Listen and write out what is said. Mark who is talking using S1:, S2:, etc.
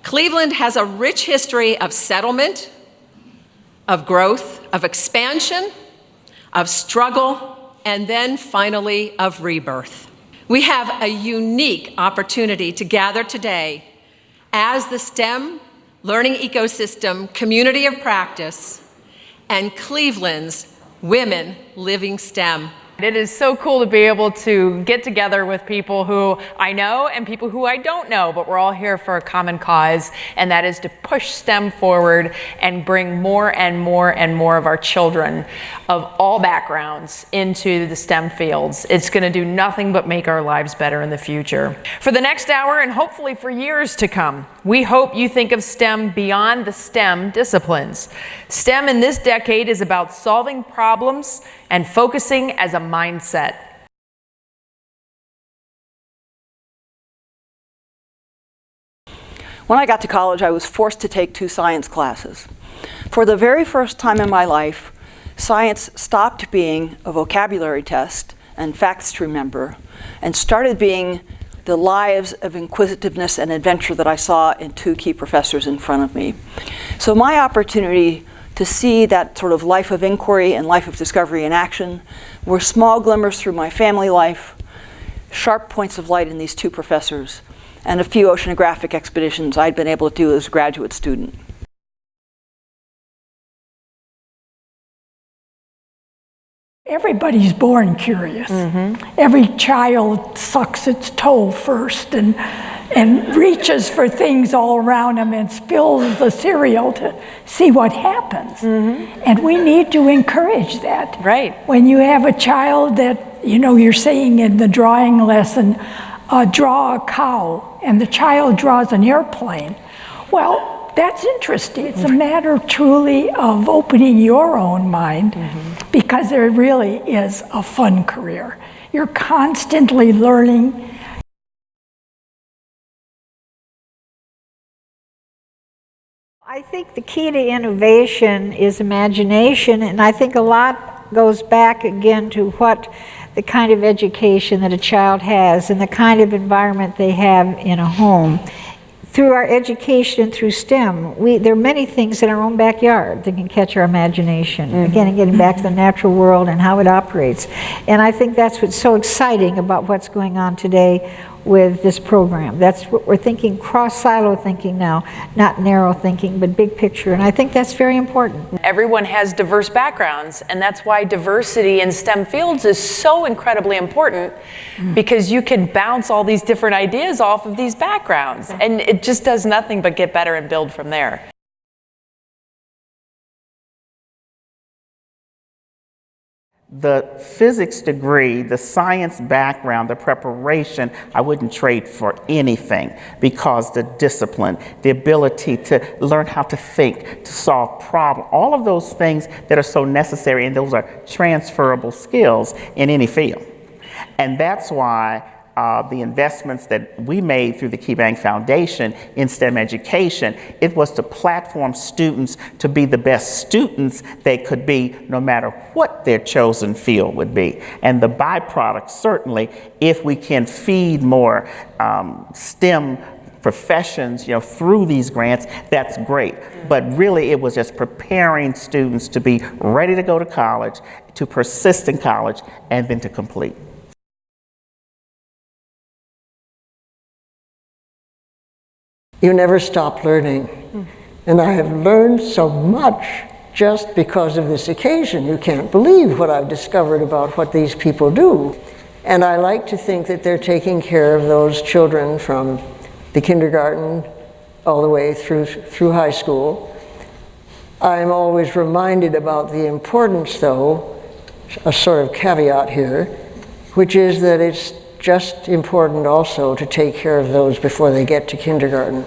S1: Cleveland has a rich history of settlement, of growth, of expansion, of struggle, and then finally of rebirth. We have a unique opportunity to gather today as the STEM learning ecosystem community of practice and Cleveland's Women Living STEM.
S2: It is so cool to be able to get together with people who I know and people who I don't know, but we're all here for a common cause, and that is to push STEM forward and bring more and more and more of our children of all backgrounds into the STEM fields. It's going to do nothing but make our lives better in the future. For the next hour, and hopefully for years to come, we hope you think of STEM beyond the STEM disciplines. STEM in this decade is about solving problems and focusing as a mindset.
S3: When I got to college, I was forced to take 2 science classes. For the very first time in my life, science stopped being a vocabulary test and facts to remember, and started being the lives of inquisitiveness and adventure that I saw in 2 key professors in front of me. So my opportunity to see that sort of life of inquiry and life of discovery in action were small glimmers through my family life, sharp points of light in these 2 professors, and a few oceanographic expeditions I'd been able to do as a graduate student.
S4: Everybody's born curious. Every child sucks its toe first and reaches for things all around them and spills the cereal to see what happens. And we need to encourage that.
S2: Right.
S4: When you have a child that, you know, you're saying in the drawing lesson, draw a cow, and the child draws an airplane. Well, that's interesting. It's a matter truly of opening your own mind, because there really is a fun career. You're constantly learning.
S5: I think the key to innovation is imagination, and I think a lot goes back again to what the kind of education that a child has and the kind of environment they have in a home. Through our education, through STEM, there are many things in our own backyard that can catch our imagination. Again, getting back to the natural world and how it operates. And I think that's what's so exciting about what's going on today with this program. That's what we're thinking, cross-silo thinking now, not narrow thinking, but big picture. And I think that's very important.
S2: Everyone has diverse backgrounds, and that's why diversity in STEM fields is so incredibly important, because you can bounce all these different ideas off of these backgrounds, and it just does nothing but get better and build from there.
S6: The physics degree, the science background, the preparation, I wouldn't trade for anything, because the discipline, the ability to learn how to think, to solve problems, all of those things that are so necessary, and those are transferable skills in any field. And that's why the investments that we made through the Keybank Foundation in STEM education, it was to platform students to be the best students they could be, no matter what their chosen field would be. And the byproduct, certainly, if we can feed more STEM professions, through these grants, that's great. But really, it was just preparing students to be ready to go to college, to persist in college, and then to complete.
S7: You never stop learning. And I have learned so much just because of this occasion. You can't believe what I've discovered about what these people do. And I like to think that they're taking care of those children from the kindergarten all the way through high school. I'm always reminded about the importance, though, a sort of caveat here, which is that it's just important also to take care of those before they get to kindergarten.